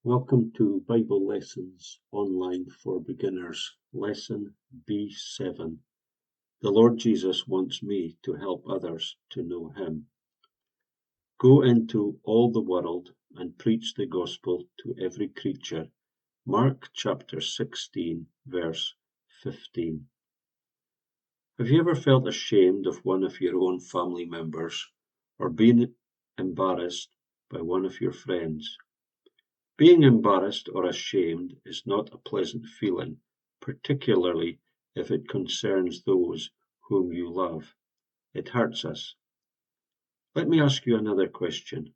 Welcome to Bible Lessons Online for Beginners, Lesson B7. The Lord Jesus wants me to help others to know Him. Go into all the world and preach the gospel to every creature. Mark chapter 16, verse 15. Have you ever felt ashamed of one of your own family members or been embarrassed by one of your friends? Being embarrassed or ashamed is not a pleasant feeling, particularly if it concerns those whom you love. It hurts us. Let me ask you another question.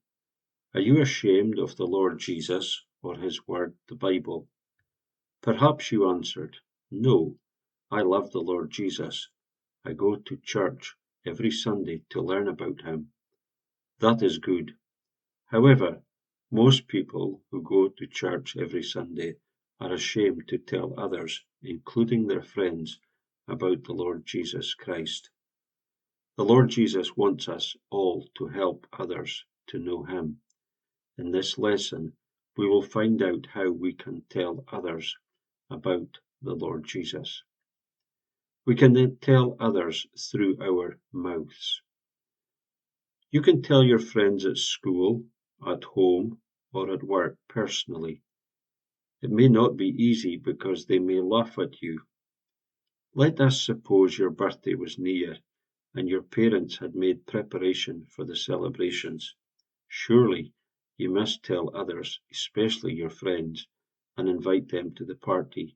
Are you ashamed of the Lord Jesus or His Word, the Bible? Perhaps you answered, "No, I love the Lord Jesus. I go to church every Sunday to learn about Him." That is good. However, most people who go to church every Sunday are ashamed to tell others, including their friends, about the Lord Jesus Christ. The Lord Jesus wants us all to help others to know Him. In this lesson, we will find out how we can tell others about the Lord Jesus. We can then tell others through our mouths. You can tell your friends at school, at home, or at work personally. It may not be easy because they may laugh at you. Let us suppose your birthday was near and your parents had made preparation for the celebrations. Surely you must tell others, especially your friends, and invite them to the party.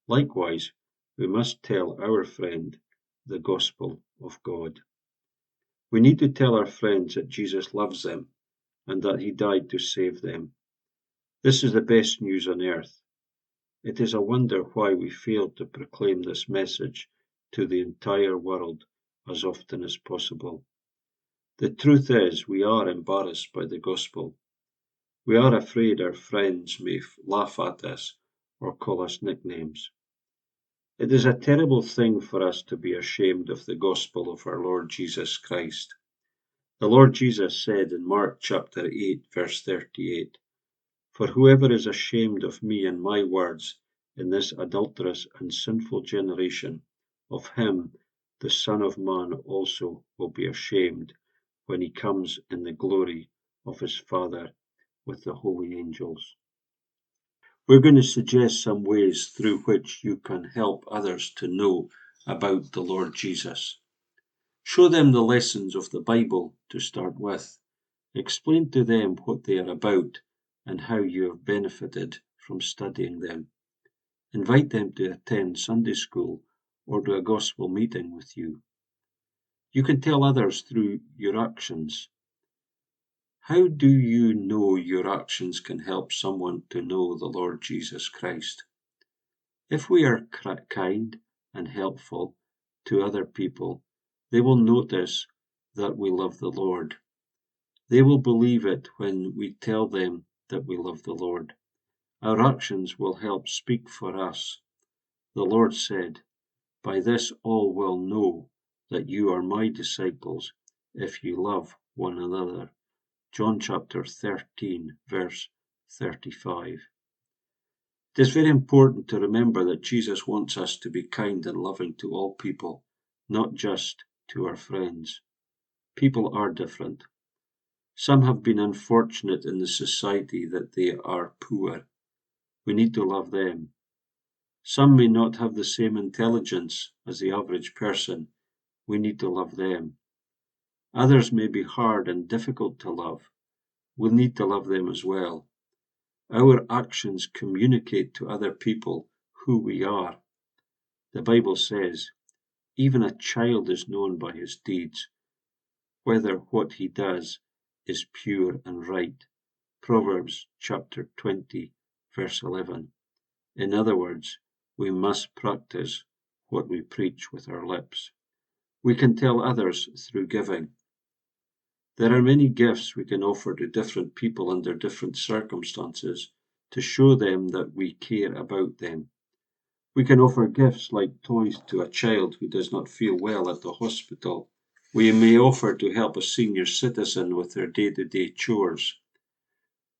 Likewise, we must tell our friend the gospel of God. We need to tell our friends that Jesus loves them and that He died to save them. This is the best news on earth. It is a wonder why we fail to proclaim this message to the entire world as often as possible. The truth is, we are embarrassed by the gospel. We are afraid our friends may laugh at us or call us nicknames. It is a terrible thing for us to be ashamed of the gospel of our Lord Jesus Christ. The Lord Jesus said in Mark chapter 8, verse 38, "For whoever is ashamed of me and my words in this adulterous and sinful generation, of him the Son of Man also will be ashamed when He comes in the glory of His Father with the holy angels." We're going to suggest some ways through which you can help others to know about the Lord Jesus. Show them the lessons of the Bible to start with. Explain to them what they are about and how you have benefited from studying them. Invite them to attend Sunday school or to a gospel meeting with you. You can tell others through your actions. How do you know your actions can help someone to know the Lord Jesus Christ? If we are kind and helpful to other people, they will notice that we love the Lord. They will believe it when we tell them that we love the Lord. Our actions will help speak for us. The Lord said, "By this all will know that you are my disciples, if you love one another." John chapter 13, verse 35. It is very important to remember that Jesus wants us to be kind and loving to all people, not just to our friends. People are different. Some have been unfortunate in the society that they are poor. We need to love them. Some may not have the same intelligence as the average person. We need to love them. Others may be hard and difficult to love. We'll need to love them as well. Our actions communicate to other people who we are. The Bible says, "Even a child is known by his deeds, whether what he does is pure and right." Proverbs chapter 20, verse 11. In other words, we must practice what we preach with our lips. We can tell others through giving. There are many gifts we can offer to different people under different circumstances to show them that we care about them. We can offer gifts like toys to a child who does not feel well at the hospital. We may offer to help a senior citizen with their day-to-day chores.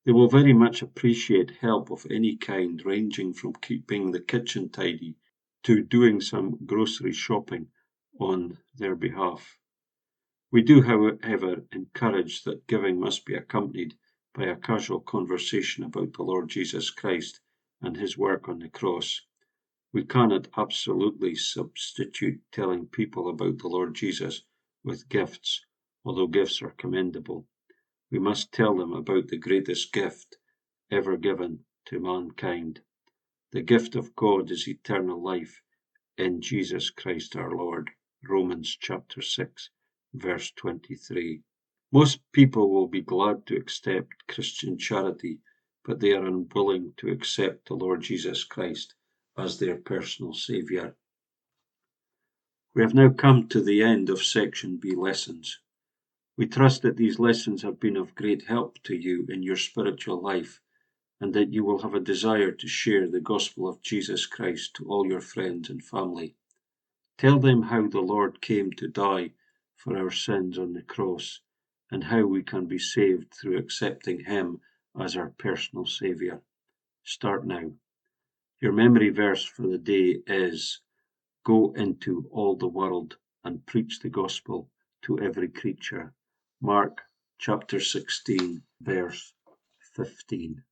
They will very much appreciate help of any kind, ranging from keeping the kitchen tidy to doing some grocery shopping on their behalf. We do, however, encourage that giving must be accompanied by a casual conversation about the Lord Jesus Christ and his work on the cross. We cannot absolutely substitute telling people about the Lord Jesus with gifts, although gifts are commendable. We must tell them about the greatest gift ever given to mankind. The gift of God is eternal life in Jesus Christ our Lord. Romans chapter 6, verse 23. Most people will be glad to accept Christian charity, but they are unwilling to accept the Lord Jesus Christ as their personal Saviour. We have now come to the end of Section B lessons. We trust that these lessons have been of great help to you in your spiritual life, and that you will have a desire to share the gospel of Jesus Christ to all your friends and family. Tell them how the Lord came to die for our sins on the cross, and how we can be saved through accepting him as our personal Saviour. Start now. Your memory verse for the day is, "Go into all the world and preach the gospel to every creature." Mark chapter 16, verse 15.